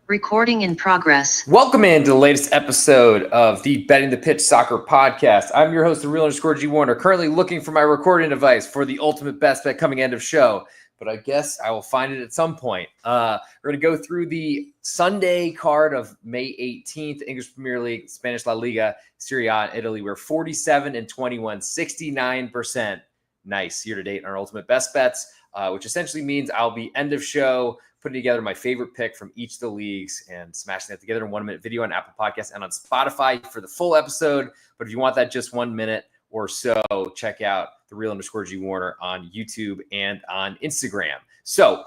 Recording in progress. Welcome into the latest episode of the Betting the Pitch Soccer Podcast. I'm your host, the real _G Warner, currently looking for my recording device for the ultimate best bet coming end of show, but I guess I will find it at some point. We're going to go through the Sunday card of May 18th, English Premier League, Spanish La Liga, Serie A in Italy. We're 47-21, 69% nice year to date in our ultimate best bets, which essentially means I'll be end of show putting together my favorite pick from each of the leagues and smashing that together in 1 minute video on Apple Podcasts and on Spotify for the full episode. But if you want that just 1 minute or so, check out the real _G Warner on YouTube and on Instagram. So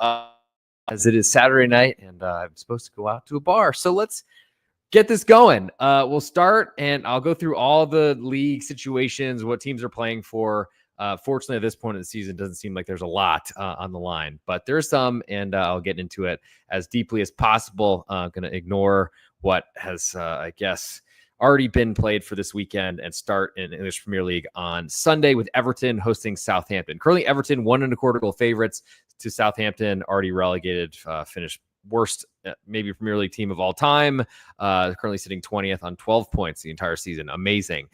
as it is Saturday night and I'm supposed to go out to a bar, so let's get this going. We'll start and I'll go through all the league situations, what teams are playing for. Fortunately, at this point in the season, it doesn't seem like there's a lot on the line, but there's some, and I'll get into it as deeply as possible. Going to ignore what has, I guess, already been played for this weekend and start in English Premier League on Sunday with Everton hosting Southampton. Currently, Everton 1.25 goal favorites to Southampton, already relegated, finished worst maybe Premier League team of all time, currently sitting 20th on 12 points the entire season. Amazing.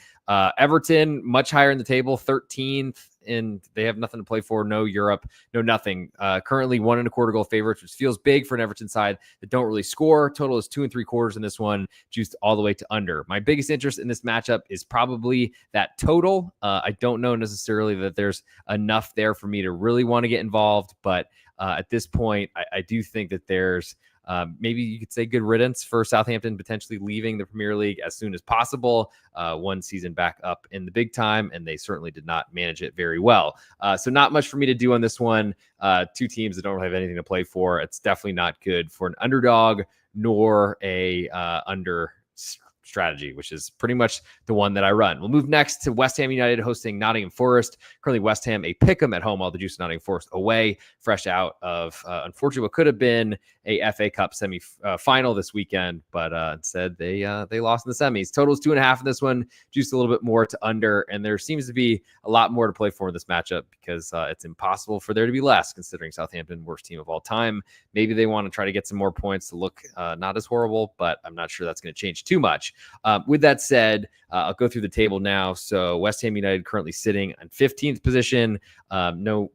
Everton much higher in the table, 13th, and they have nothing to play for. No Europe, no nothing. Currently 1.25 goal favorites, which feels big for an Everton side that don't really score. Total is 2.75 in this one, juiced all the way to under. My biggest interest in this matchup is probably that total. I don't know necessarily that there's enough there for me to really want to get involved, but at this point, I do think that there's maybe you could say good riddance for Southampton potentially leaving the Premier League as soon as possible. One season back up in the big time, and they certainly did not manage it very well. So not much for me to do on this one. Two teams that don't really have anything to play for. It's definitely not good for an underdog nor a under strategy, which is pretty much the one that I run. We'll move next to West Ham United hosting Nottingham Forest. Currently West Ham a pick'em at home, all the juice Nottingham Forest away, fresh out of unfortunately what could have been a FA Cup semi-final this weekend, but instead they lost in the semis. Total's 2.5 in this one, juiced a little bit more to under, and there seems to be a lot more to play for in this matchup because it's impossible for there to be less considering Southampton, worst team of all time. Maybe they want to try to get some more points to look not as horrible, but I'm not sure that's going to change too much. With that said, I'll go through the table now. So West Ham United currently sitting on 15th position. No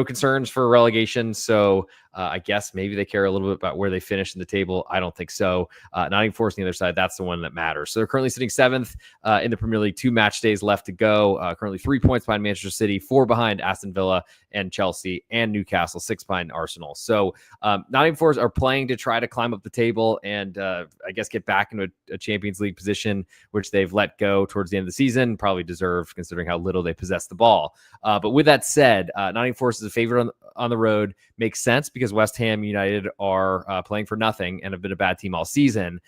concerns for relegation. So I guess maybe they care a little bit about where they finish in the table. I don't think so. Nottingham Forest on the other side, that's the one that matters. So they're currently sitting 7th in the Premier League, 2 match days left to go. Currently 3 points behind Manchester City, 4 behind Aston Villa and Chelsea and Newcastle, 6 behind Arsenal. So Nottingham Forest are playing to try to climb up the table and I guess get back into a Champions League position, which they've let go towards the end of the season. Probably deserved considering how little they possess the ball. But with that said, Nottingham Forest is a favorite on the road. Makes sense because West Ham United are playing for nothing and have been a bad team all season.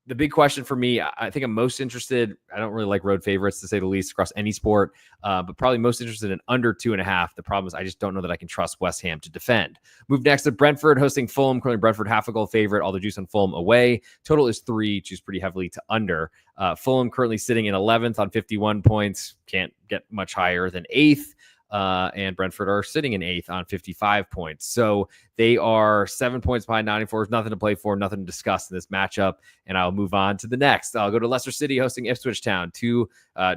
The big question for me, I think I'm most interested. I don't really like road favorites to say the least across any sport, but probably most interested in under 2.5. The problem is I just don't know that I can trust West Ham to defend. Move next to Brentford hosting Fulham. Currently Brentford half a goal favorite. All the juice on Fulham away. Total is 3, juice pretty heavily to under. Fulham currently sitting in 11th on 51 points. Can't get much higher than 8th. And Brentford are sitting in 8th on 55 points. So they are 7 points behind Nottingham Forest. Nothing to play for, nothing to discuss in this matchup. And I'll move on to the next. I'll go to Leicester City hosting Ipswich Town, 2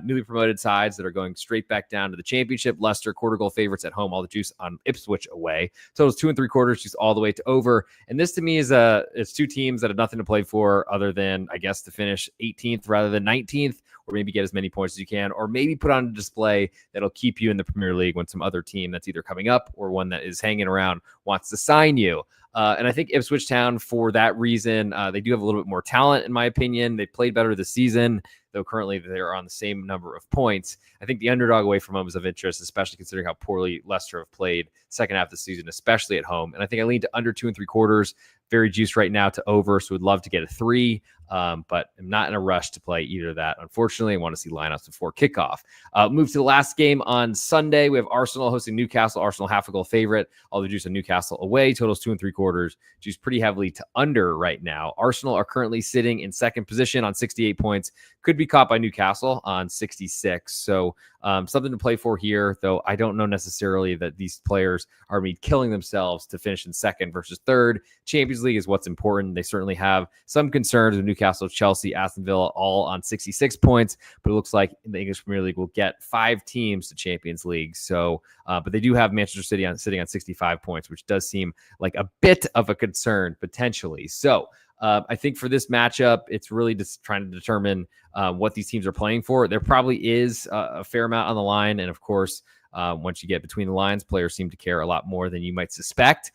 newly promoted sides that are going straight back down to the championship. Leicester quarter goal favorites at home, all the juice on Ipswich away. Totals 2.75, juice all the way to over. And this to me is it's 2 teams that have nothing to play for other than, I guess, to finish 18th rather than 19th. Or maybe get as many points as you can, or maybe put on a display that'll keep you in the Premier League when some other team that's either coming up or one that is hanging around wants to sign you. And I think Ipswich Town, for that reason, they do have a little bit more talent, in my opinion. They played better this season, though currently they're on the same number of points. I think the underdog away from home is of interest, especially considering how poorly Leicester have played second half of the season, especially at home. And I think I lean to under 2.75. Very juiced right now to over, so would love to get a 3, but I'm not in a rush to play either of that. Unfortunately, I want to see lineups before kickoff. Move to the last game on Sunday. We have Arsenal hosting Newcastle. Arsenal half a goal favorite. All the juice on Newcastle away. Totals 2.75. Juice pretty heavily to under right now. Arsenal are currently sitting in second position on 68 points. Could be caught by Newcastle on 66. So something to play for here, though I don't know necessarily that these players are killing themselves to finish in second versus third. Champions Champions League is what's important. They certainly have some concerns with Newcastle, Chelsea, Aston Villa, all on 66 points, but it looks like the English Premier League will get 5 teams to Champions League. So, but they do have Manchester City sitting on 65 points, which does seem like a bit of a concern potentially. So, I think for this matchup, it's really just trying to determine what these teams are playing for. There probably is a fair amount on the line. And of course, once you get between the lines, players seem to care a lot more than you might suspect.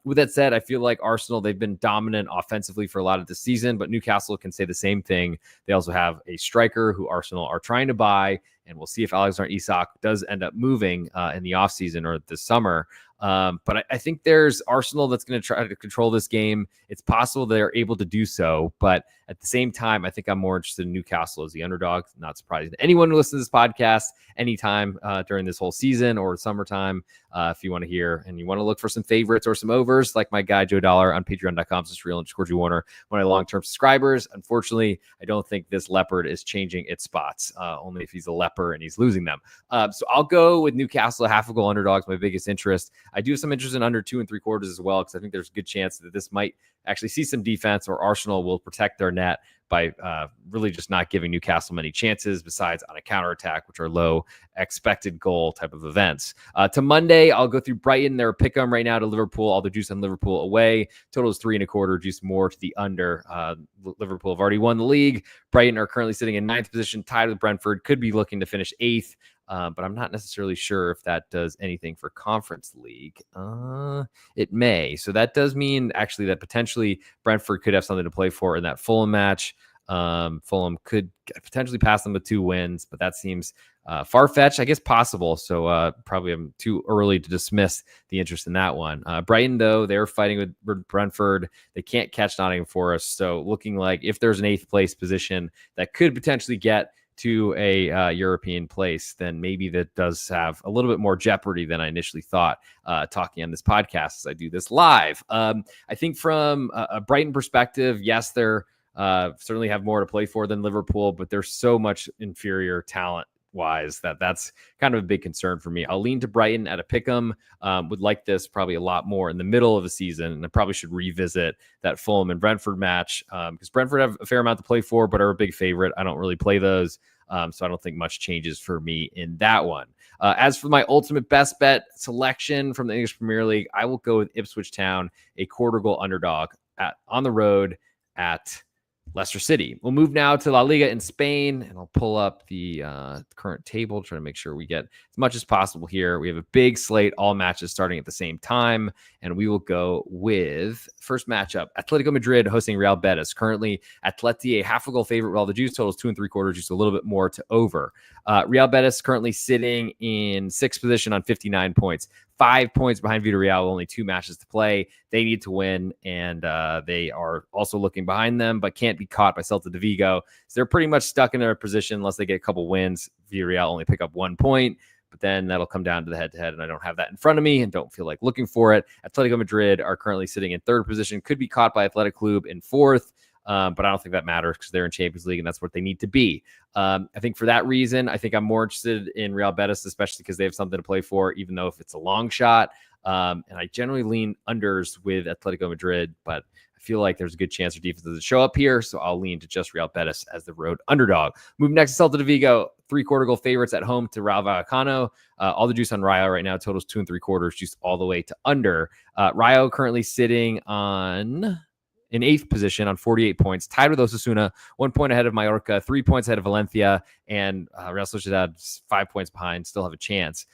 With that said, I feel like Arsenal, they've been dominant offensively for a lot of the season, but Newcastle can say the same thing. They also have a striker who Arsenal are trying to buy, and we'll see if Alexander Isak does end up moving in the offseason or this summer. But I think there's Arsenal that's going to try to control this game. It's possible they're able to do so, but at the same time, I think I'm more interested in Newcastle as the underdog. Not surprising to anyone who listens to this podcast anytime during this whole season or summertime. If you want to hear and you want to look for some favorites or some overs, like my guy Joe Dollar on patreon.com/real_G Warner, one of my long-term subscribers. Unfortunately, I don't think this leopard is changing its spots, only if he's a leper and he's losing them. So I'll go with Newcastle, half a goal underdogs, my biggest interest. I do have some interest in under 2 3/4 as well, because I think there's a good chance that this might actually see some defense, or Arsenal will protect their net by really just not giving Newcastle many chances besides on a counterattack, which are low expected goal type of events. To Monday, I'll go through Brighton. They're a pick 'em right now to Liverpool. All the juice on Liverpool away. Total is 3 1/4, juice more to the under. Liverpool have already won the league. Brighton are currently sitting in 9th position, tied with Brentford. Could be looking to finish 8th. But I'm not necessarily sure if that does anything for Conference League. It may. So that does mean actually that potentially Brentford could have something to play for in that Fulham match. Fulham could potentially pass them with 2 wins, but that seems far-fetched, I guess possible. So probably I'm too early to dismiss the interest in that one. Brighton, though, they're fighting with Brentford. They can't catch Nottingham Forest. So looking like if there's an 8th place position that could potentially get to a European place, then maybe that does have a little bit more jeopardy than I initially thought talking on this podcast as I do this live. I think from a Brighton perspective, yes, they're certainly have more to play for than Liverpool, but they're so much inferior talent wise that's kind of a big concern for me. I'll lean to Brighton at a pick'em. Would like this probably a lot more in the middle of the season, and I probably should revisit that Fulham and Brentford match because Brentford have a fair amount to play for, but are a big favorite. I don't really play those, so I don't think much changes for me in that one. As for my ultimate best bet selection from the English Premier League, I will go with Ipswich Town, a quarter goal underdog on the road at Leicester City. We'll move now to La Liga in Spain, and I'll pull up the current table, trying to make sure we get as much as possible here. We have a big slate, all matches starting at the same time, and we will go with first matchup, Atletico Madrid hosting Real Betis. Currently, Atleti, a half a goal favorite with all the juice totals, 2 3/4, just a little bit more to over. Real Betis currently sitting in 6th position on 59 points. 5 points behind Villarreal, only 2 matches to play. They need to win, and they are also looking behind them, but can't be caught by Celta de Vigo. So they're pretty much stuck in their position unless they get a couple wins. Villarreal only pick up 1 point, but then that'll come down to the head-to-head, and I don't have that in front of me and don't feel like looking for it. Atletico Madrid are currently sitting in 3rd position, could be caught by Athletic Club in 4th. But I don't think that matters because they're in Champions League and that's what they need to be. I think for that reason, I think I'm more interested in Real Betis, especially because they have something to play for, even though if it's a long shot. And I generally lean unders with Atletico Madrid, but I feel like there's a good chance their defense doesn't show up here, so I'll lean to just Real Betis as the road underdog. Move next to Celta de Vigo, 3/4 goal favorites at home to Rayo Vallecano. All the juice on Rayo right now totals 2 3/4, juice all the way to under. Rayo currently sitting in 8th position on 48 points, tied with Osasuna, 1 point ahead of Mallorca, 3 points ahead of Valencia, and Real Sociedad 5 points behind, still have a chance.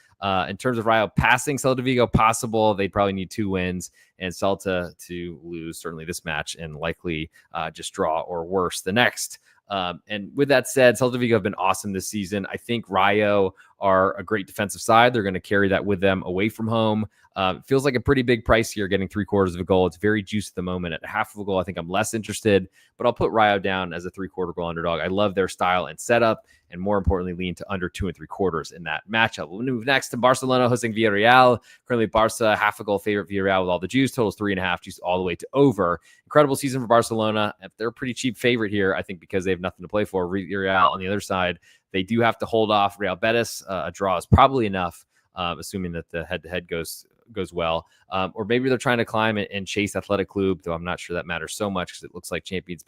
In terms of Rayo passing Celta de Vigo, possible. They'd probably need 2 wins, and Celta to lose certainly this match and likely just draw or worse the next. And with that said, Celta de Vigo have been awesome this season. I think Rayo are a great defensive side. They're going to carry that with them away from home. It feels like a pretty big price here, getting 3/4 of a goal. It's very juiced at the moment. At a half of a goal, I think I'm less interested, but I'll put Rayo down as a 3/4 goal underdog. I love their style and setup, and more importantly, lean to under 2 3/4 in that matchup. We'll move next to Barcelona hosting Villarreal. Currently, Barca, half a goal favorite. Villarreal with all the juice, totals 3.5, juice all the way to over. Incredible season for Barcelona. If they're a pretty cheap favorite here, I think because they have nothing to play for. Villarreal on the other side, they do have to hold off Real Betis. A draw is probably enough, assuming that the head-to-head goes well. or maybe they're trying to climb and chase Athletic Club, though I'm not sure that matters so much because it looks like Champions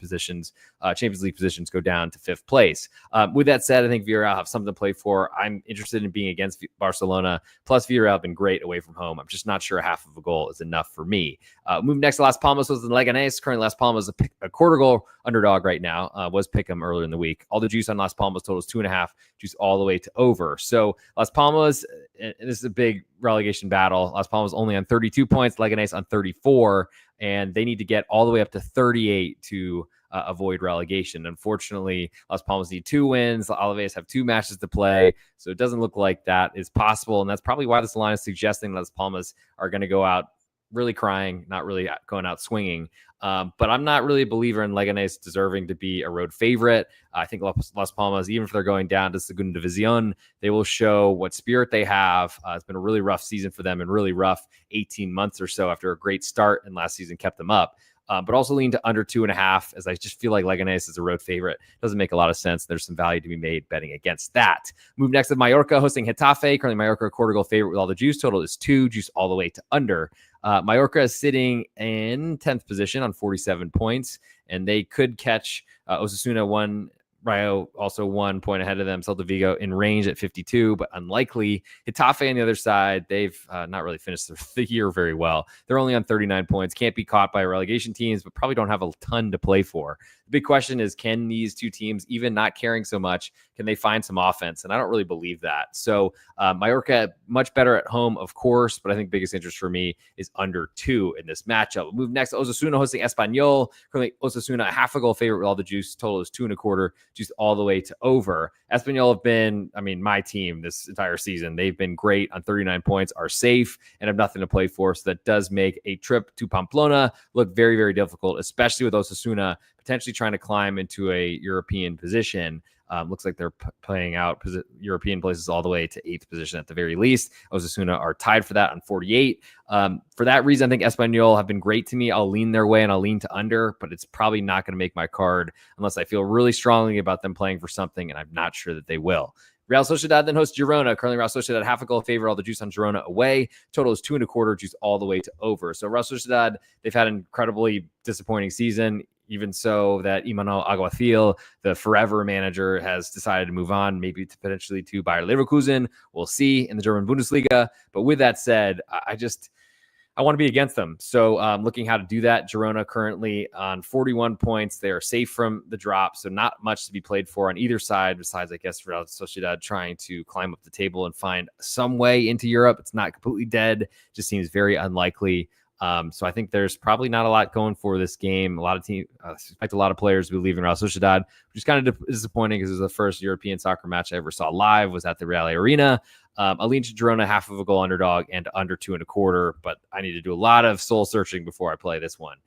League positions go down to 5th place. With that said, I think Villarreal have something to play for. I'm interested in being against Barcelona. Plus, Villarreal have been great away from home. I'm just not sure half of a goal is enough for me. Moving next to Las Palmas was the Leganés. Currently, Las Palmas is a quarter goal underdog right now. Was pick 'em earlier in the week. All the juice on Las Palmas totals 2.5, juice all the way to over. So Las Palmas, and this is a big relegation battle. Las Palmas only on 32 points, Leganés on 34, and they need to get all the way up to 38 to avoid relegation. Unfortunately, Las Palmas need 2 wins. The Alaves have 2 matches to play, so it doesn't look like that is possible, and that's probably why this line is suggesting Las Palmas are going to go out really crying, not really going out swinging. But I'm not really a believer in Leganés deserving to be a road favorite. I think Las Palmas, even if they're going down to Segunda División, they will show what spirit they have. It's been a really rough season for them and really rough 18 months or so after a great start and last season kept them up. But also lean to under 2.5, as I just feel like Leganés is a road favorite. Doesn't make a lot of sense. There's some value to be made betting against that. Move next to Mallorca hosting Getafe. Currently, Mallorca a quarter goal favorite with all the juice. Total is 2, juice all the way to under. Mallorca is sitting in 10th position on 47 points, and they could catch Osasuna 1. Rayo also 1 point ahead of them. Celta Vigo in range at 52, but unlikely. Getafe on the other side, they've not really finished the year very well. They're only on 39 points. Can't be caught by relegation teams, but probably don't have a ton to play for. The big question is, can these two teams, even not caring so much, can they find some offense? And I don't really believe that. So Mallorca, much better at home, of course, but I think biggest interest for me is under 2 in this matchup. We'll move next to Osasuna hosting Espanyol. Currently, Osasuna, a half a goal favorite with all the juice. Total is 2.25, juice all the way to over. Espanyol have been, my team this entire season. They've been great on 39 points, are safe, and have nothing to play for. So that does make a trip to Pamplona look very, very difficult, especially with Osasuna potentially trying to climb into a European position. Looks like they're playing out European places all the way to 8th position at the very least. Osasuna are tied for that on 48. For that reason, I think Espanyol have been great to me. I'll lean their way and I'll lean to under, but it's probably not going to make my card unless I feel really strongly about them playing for something, and I'm not sure that they will. Real Sociedad then hosts Girona. Currently, Real Sociedad half a goal favorite. All the juice on Girona away. Total is 2.25, juice all the way to over. So Real Sociedad, they've had an incredibly disappointing season. Even so, that Imanol Alguacil, the forever manager, has decided to move on, maybe to potentially to Bayer Leverkusen. We'll see in the German Bundesliga. But with that said, I want to be against them. So looking how to do that. Girona currently on 41 points. They are safe from the drop, so not much to be played for on either side besides, I guess, Real Sociedad trying to climb up the table and find some way into Europe. It's not completely dead. Just seems very unlikely. So I think there's probably not a lot going for this game. A lot of teams expect a lot of players to be leaving Real Sociedad, which is kind of disappointing because it was the first European soccer match I ever saw live, was at the Real Arena. I'll lean to Girona, half of a goal underdog and under 2.25, but I need to do a lot of soul searching before I play this one.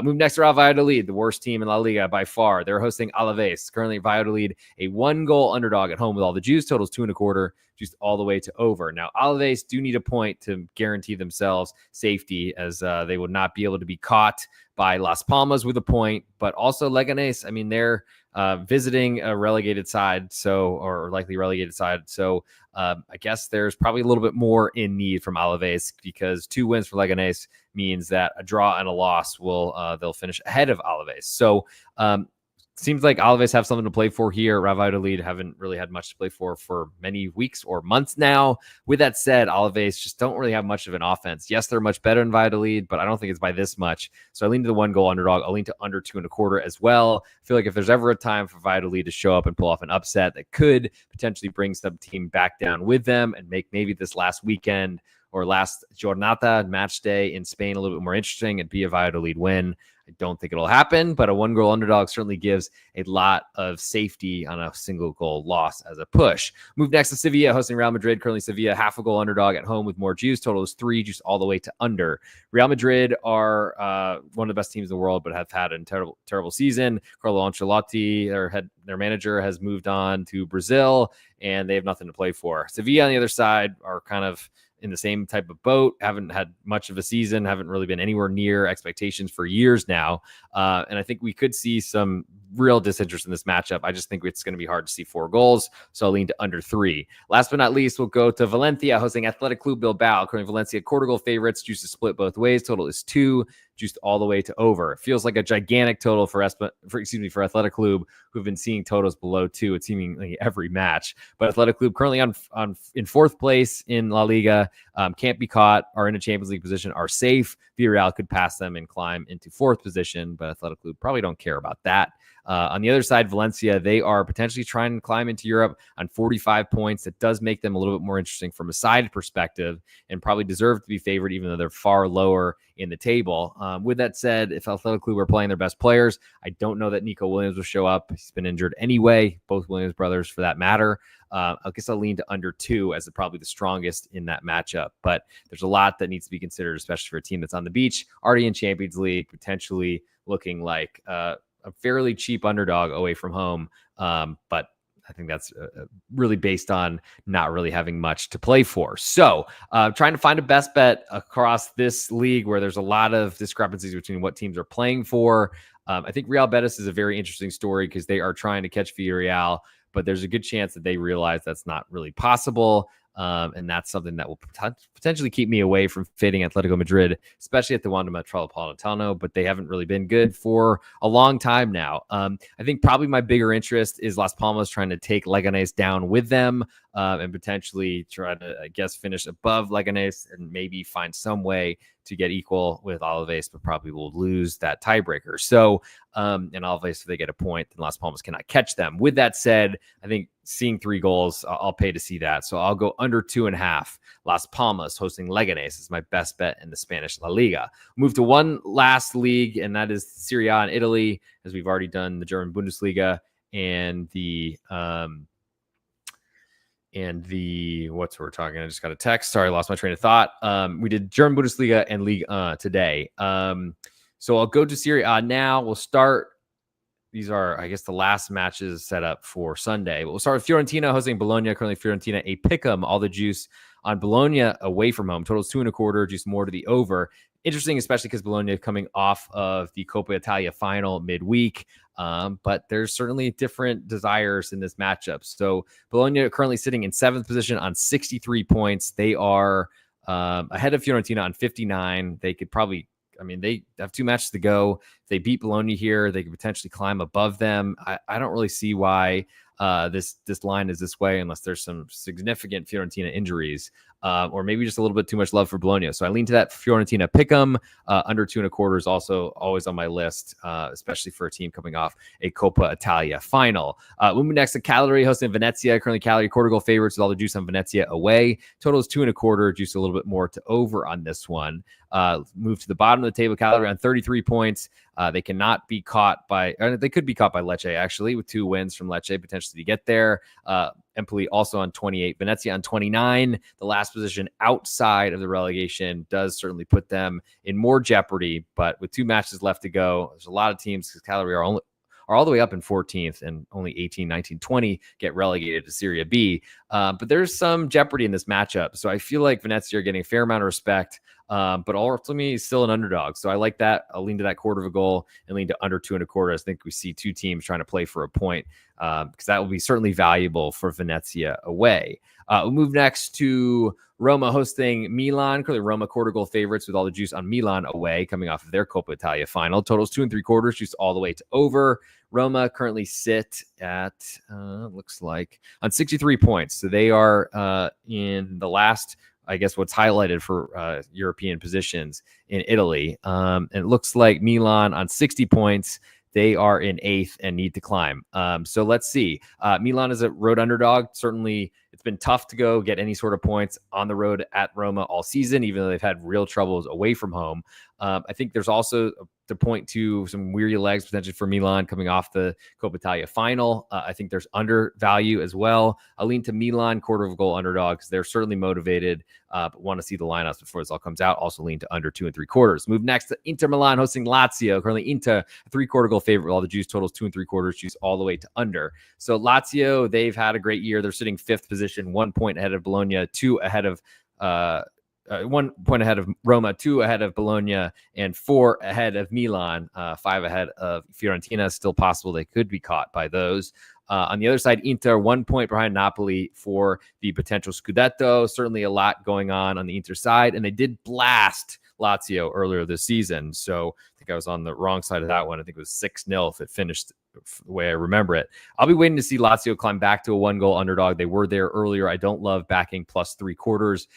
Move next to Real Valladolid, the worst team in La Liga by far. They're hosting Alaves. Currently, Valladolid, a 1-goal underdog at home with all the juice. Totals 2.25, juiced all the way to over. Now, Alaves do need a point to guarantee themselves safety, as they would not be able to be caught by Las Palmas with a point, but also Leganés. They're visiting a relegated side, or likely relegated side. So I guess there's probably a little bit more in need from Alaves, because 2 wins for Leganés means that a draw and a loss they'll finish ahead of Alaves. So seems like Alaves have something to play for here. Real Valladolid haven't really had much to play for many weeks or months now. With that said, Alaves just don't really have much of an offense. Yes, they're much better than Valladolid, but I don't think it's by this much. So I lean to the 1-goal underdog. I'll lean to under 2.25 as well. I feel like if there's ever a time for Valladolid to show up and pull off an upset that could potentially bring some team back down with them and make maybe this last weekend or last Jornada match day in Spain a little bit more interesting and be a Valladolid win. I don't think it'll happen, but a 1-goal underdog certainly gives a lot of safety on a single goal loss as a push. Move next to Sevilla hosting Real Madrid. Currently Sevilla half a goal underdog at home with more juice. Total is 3, juice all the way to under. Real Madrid are one of the best teams in the world, but have had a terrible season. Carlo Ancelotti, their manager, has moved on to Brazil, and they have nothing to play for. Sevilla on the other side are kind of in the same type of boat, haven't had much of a season, haven't really been anywhere near expectations for years now. And I think we could see some real disinterest in this matchup. I just think it's going to be hard to see 4 goals, so I'll lean to under 3. Last but not least, we'll go to Valencia hosting Athletic Club Bilbao. Currently, Valencia quarter goal favorites. Juice is split both ways. Total is 2. Juiced all the way to over. It feels like a gigantic total for Athletic Club, who've been seeing totals below 2 at seemingly every match. But Athletic Club currently in 4th place in La Liga, can't be caught, are in a Champions League position, are safe. Villarreal could pass them and climb into 4th position, but Athletic Club probably don't care about that. On the other side, Valencia, they are potentially trying to climb into Europe on 45 points. That does make them a little bit more interesting from a side perspective and probably deserve to be favored, even though they're far lower in the table. With that said, if Athletic Club are playing their best players, I don't know that Nico Williams will show up. He's been injured anyway, both Williams brothers for that matter. I guess I'll lean to under 2 as probably the strongest in that matchup. But there's a lot that needs to be considered, especially for a team that's on the beach, already in Champions League, potentially looking like a fairly cheap underdog away from home. But I think that's really based on not really having much to play for. So trying to find a best bet across this league where there's a lot of discrepancies between what teams are playing for. I think Real Betis is a very interesting story because they are trying to catch Villarreal, but there's a good chance that they realize that's not really possible. And that's something that will potentially keep me away from fading Atletico Madrid, especially at the Wanda Metropolitano, but they haven't really been good for a long time now. I think probably my bigger interest is Las Palmas trying to take Leganés down with them and potentially try to, I guess, finish above Leganés and maybe find some way to get equal with Alaves, but probably will lose that tiebreaker. So, and Alaves, if they get a point, then Las Palmas cannot catch them. With that said, I think seeing 3 goals, I'll pay to see that. So I'll go under 2.5. Las Palmas hosting Leganés is my best bet in the Spanish La Liga. Move to one last league, and that is Serie A in Italy, as we've already done the German Bundesliga and the what's we're talking. I just got a text. Sorry, I lost my train of thought. We did German Bundesliga and Liga today. So I'll go to Serie A now. We'll start. These are, I guess, the last matches set up for Sunday. But we'll start with Fiorentina hosting Bologna. Currently, Fiorentina a pick'em. All the juice on Bologna away from home. Totals 2.25. Juice more to the over. Interesting, especially because Bologna coming off of the Coppa Italia final midweek. But there's certainly different desires in this matchup. So Bologna currently sitting in 7th position on 63 points. They are ahead of Fiorentina on 59. They could probably, they have 2 matches to go. If they beat Bologna here, they could potentially climb above them. I don't really see why this line is this way unless there's some significant Fiorentina injuries. Or maybe just a little bit too much love for Bologna. So I lean to that Fiorentina pick'em. Under 2.25 is also always on my list, especially for a team coming off a Coppa Italia final. Moving next to Cagliari hosting Venezia. Currently Cagliari quarter goal favorites with all the juice on Venezia away. Total is 2.25. Juice a little bit more to over on this one. Move to the bottom of the table. Cagliari on 33 points. They cannot be caught by, they could be caught by Lecce actually, with 2 wins from Lecce potentially to get there. Empoli also on 28, Venezia on 29. The last position outside of the relegation does certainly put them in more jeopardy, but with 2 matches left to go, there's a lot of teams because Cagliari are all the way up in 14th and only 18, 19, 20 get relegated to Serie B. But there's some jeopardy in this matchup. So I feel like Venezia are getting a fair amount of respect, but ultimately still an underdog. So I like that. I'll lean to that quarter of a goal and lean to under 2.25. I think we see 2 teams trying to play for a point because that will be certainly valuable for Venezia away. We'll move next to Roma hosting Milan. Currently Roma quarter goal favorites with all the juice on Milan away coming off of their Coppa Italia final. Totals 2.75, juice all the way to over. Roma currently sit at, looks like, on 63 points. So they are in the last, I guess, what's highlighted for European positions in Italy. And it looks like Milan on 60 points. They are in 8th and need to climb. So let's see. Milan is a road underdog. Certainly, it's been tough to go get any sort of points on the road at Roma all season, even though they've had real troubles away from home. I think there's also, to point to, some weary legs potentially for Milan coming off the Coppa Italia final. I think there's undervalue as well. I'll lean to Milan quarter of a goal underdogs. They're certainly motivated, but want to see the lineups before this all comes out. Also lean to under 2.75. Move next to Inter Milan hosting Lazio. Currently Inter, a 3/4 goal favorite with all the juice. Totals 2.75, juice all the way to under. So Lazio, they've had a great year. They're sitting 5th position, 1 point ahead of Bologna, 2 ahead of 1 point ahead of Roma, 2 ahead of Bologna, and 4 ahead of Milan, 5 ahead of Fiorentina. Still possible they could be caught by those. On the other side, Inter 1 point behind Napoli for the potential Scudetto. Certainly a lot going on the Inter side, and they did blast Lazio earlier this season. So I think I was on the wrong side of that one. I think it was 6-0 if it finished the way I remember it. I'll be waiting to see Lazio climb back to a 1-goal underdog. They were there earlier. I don't love backing plus 3/4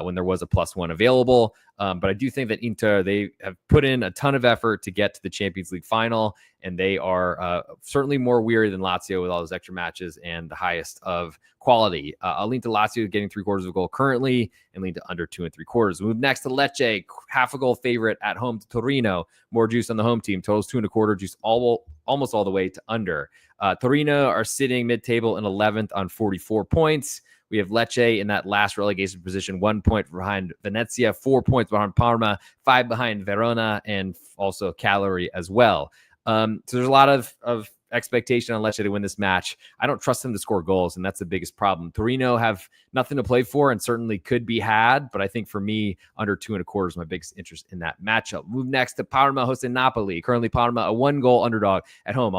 when there was a +1 available. But I do think that Inter, they have put in a ton of effort to get to the Champions League final, and they are certainly more weary than Lazio with all those extra matches and the highest of quality. I'll lean to Lazio getting 3/4 of a goal currently and lean to under 2 3/4. Move next to Lecce, half a goal favorite at home to Torino. More juice on the home team. Totals 2 1/4, juice almost all the way to under. Torino are sitting mid-table in 11th on 44 points. We have Lecce in that last relegation position, 1 point behind Venezia, 4 points behind Parma, 5 behind Verona, and also Cagliari as well. So there's a lot of expectation on Lecce to win this match. I don't trust them to score goals, and that's the biggest problem. Torino have nothing to play for and certainly could be had, but I think for me, under 2 1/4 is my biggest interest in that matchup. Move next to Parma hosting Napoli. Currently, Parma a 1-goal underdog at home.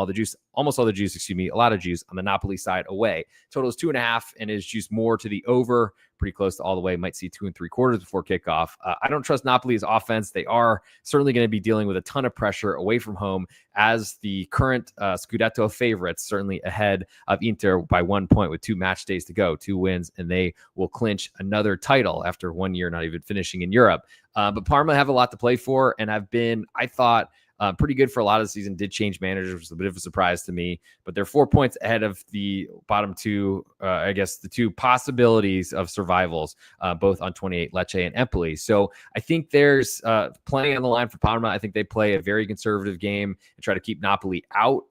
Almost all the juice, a lot of juice on the Napoli side away. Total is 2.5 and is juiced more to the over, pretty close to all the way. Might see 2 3/4 before kickoff. I don't trust Napoli's offense. They are certainly going to be dealing with a ton of pressure away from home as the current Scudetto favorites, certainly ahead of Inter by 1 point with 2 match days to go, 2 wins, and they will clinch another title after 1 year not even finishing in Europe. But Parma have a lot to play for and have been, I thought, pretty good for a lot of the season. Did change managers, which was a bit of a surprise to me, but they're 4 points ahead of the bottom two, the two possibilities of survivals, both on 28, Lecce and Empoli. So I think there's plenty on the line for Parma. I think they play a very conservative game and try to keep Napoli out.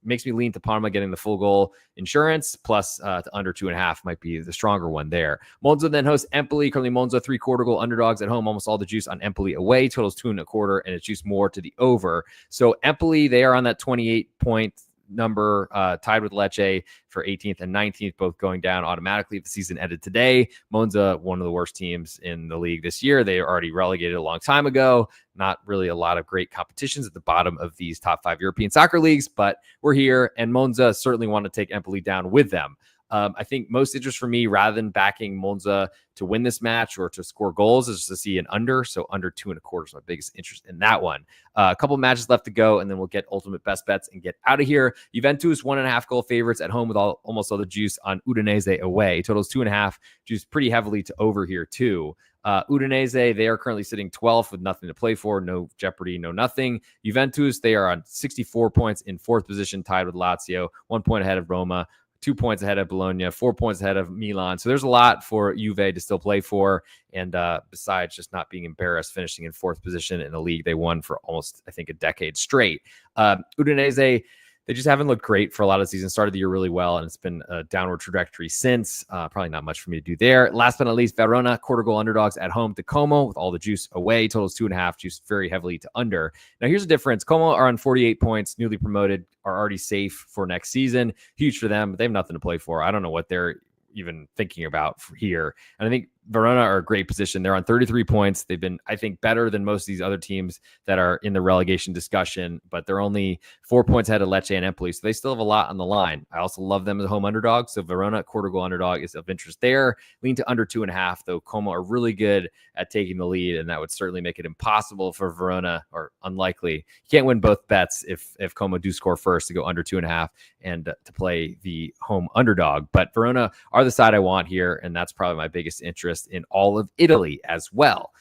Makes me lean to Parma getting the full goal insurance, plus to under 2.5 might be the stronger one there. Monza then hosts Empoli. Currently Monza 3/4 goal underdogs at home. Almost all the juice on Empoli away. Totals 2 1/4, and it's juiced more to the over. So Empoli, they are on that 28-point number, tied with Lecce for 18th and 19th, both going down automatically if the season ended today. Monza, one of the worst teams in the league this year. They are already relegated a long time ago. Not really a lot of great competitions at the bottom of these top 5 European soccer leagues, but we're here, and Monza certainly want to take Empoli down with them. I think most interest for me, rather than backing Monza to win this match or to score goals, is to see an under. So under 2 1/4 is my biggest interest in that one. A couple matches left to go, and then we'll get ultimate best bets and get out of here. Juventus 1.5 goal favorites at home with almost all the juice on Udinese away. Totals 2.5, juice pretty heavily to over here too. Udinese, they are currently sitting 12th with nothing to play for, no jeopardy, no nothing. Juventus, they are on 64 points in 4th position, tied with Lazio, 1 point ahead of Roma, 2 points ahead of Bologna, 4 points ahead of Milan. So there's a lot for Juve to still play for. And besides just not being embarrassed, finishing in 4th position in a league they won for almost, I think, a decade straight. Udinese, they just haven't looked great for a lot of the season. Started the year really well, and it's been a downward trajectory since. Probably not much for me to do there. Last but not least, Verona, 1/4 goal underdogs at home to Como with all the juice away. Totals 2.5, juice very heavily to under. Now, here's the difference. Como are on 48 points, newly promoted, are already safe for next season. Huge for them, but they have nothing to play for. I don't know what they're even thinking about here. And I think Verona are a great position. They're on 33 points. They've been, I think, better than most of these other teams that are in the relegation discussion, but they're only 4 points ahead of Lecce and Empoli, so they still have a lot on the line. I also love them as a home underdog, so Verona, 1/4 goal underdog, is of interest there. Lean to under 2.5, though Como are really good at taking the lead, and that would certainly make it impossible for Verona, or unlikely. You can't win both bets if Como do score first, to go under 2.5 and to play the home underdog. But Verona are the side I want here, and that's probably my biggest interest in all of Italy as well.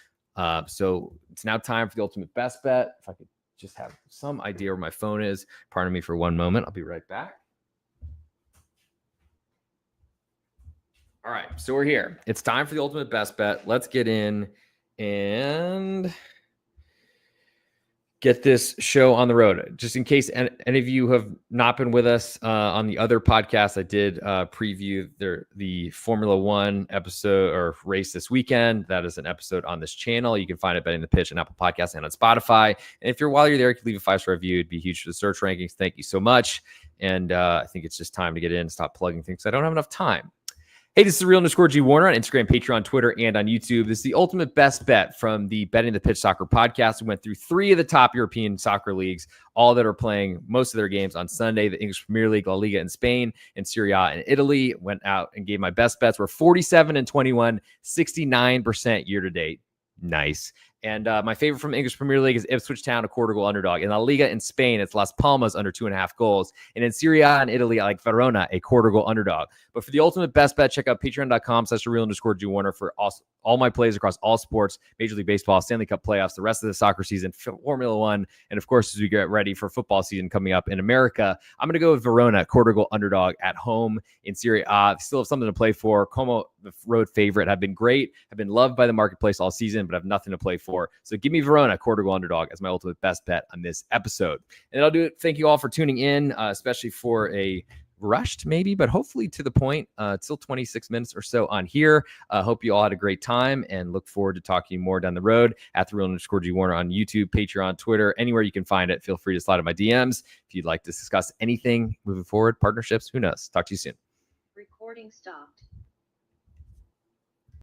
So it's now time for the ultimate best bet. If I could just have some idea where my phone is. Pardon me for one moment. I'll be right back. All right, so we're here. It's time for the ultimate best bet. Let's get in and get this show on the road. Just in case any of you have not been with us on the other podcast, I did preview the Formula One episode or race this weekend. That is an episode on this channel. You can find it Betting the Pitch on Apple Podcasts and on Spotify. And while you're there, you can leave a 5-star review. It'd be huge for the search rankings. Thank you so much. And I think it's just time to get in and stop plugging things. I don't have enough time. Hey, this is _G Warner on Instagram, Patreon, Twitter, and on YouTube. This is the ultimate best bet from the Betting the Pitch Soccer podcast. We went through 3 of the top European soccer leagues, all that are playing most of their games on Sunday. The English Premier League, La Liga in Spain, and Serie in Italy. Went out and gave my best bets. We're 47-21, 69% year to date. Nice. And my favorite from the English Premier League is Ipswich Town, a quarter goal underdog. In La Liga in Spain, it's Las Palmas under 2.5 goals. And in Serie in Italy, I like Verona, a quarter goal underdog. But for the ultimate best bet, check out patreon.com/real_G Warner for all my plays across all sports, Major League Baseball, Stanley Cup playoffs, the rest of the soccer season, Formula One, and of course, as we get ready for football season coming up in America, I'm going to go with Verona, quarter goal underdog at home in Serie A. Still have something to play for. Como, the road favorite, have been great, have been loved by the marketplace all season, but have nothing to play for. So give me Verona, quarter goal underdog, as my ultimate best bet on this episode. And I'll do it. Thank you all for tuning in, especially for a rushed maybe, but hopefully to the point. It's still 26 minutes or so on here. Hope you all had a great time and look forward to talking more down the road at _G Warner on YouTube, Patreon, Twitter, anywhere you can find it. Feel free to slide in my DMs if you'd like to discuss anything moving forward, partnerships, who knows. Talk to you soon. Recording stopped.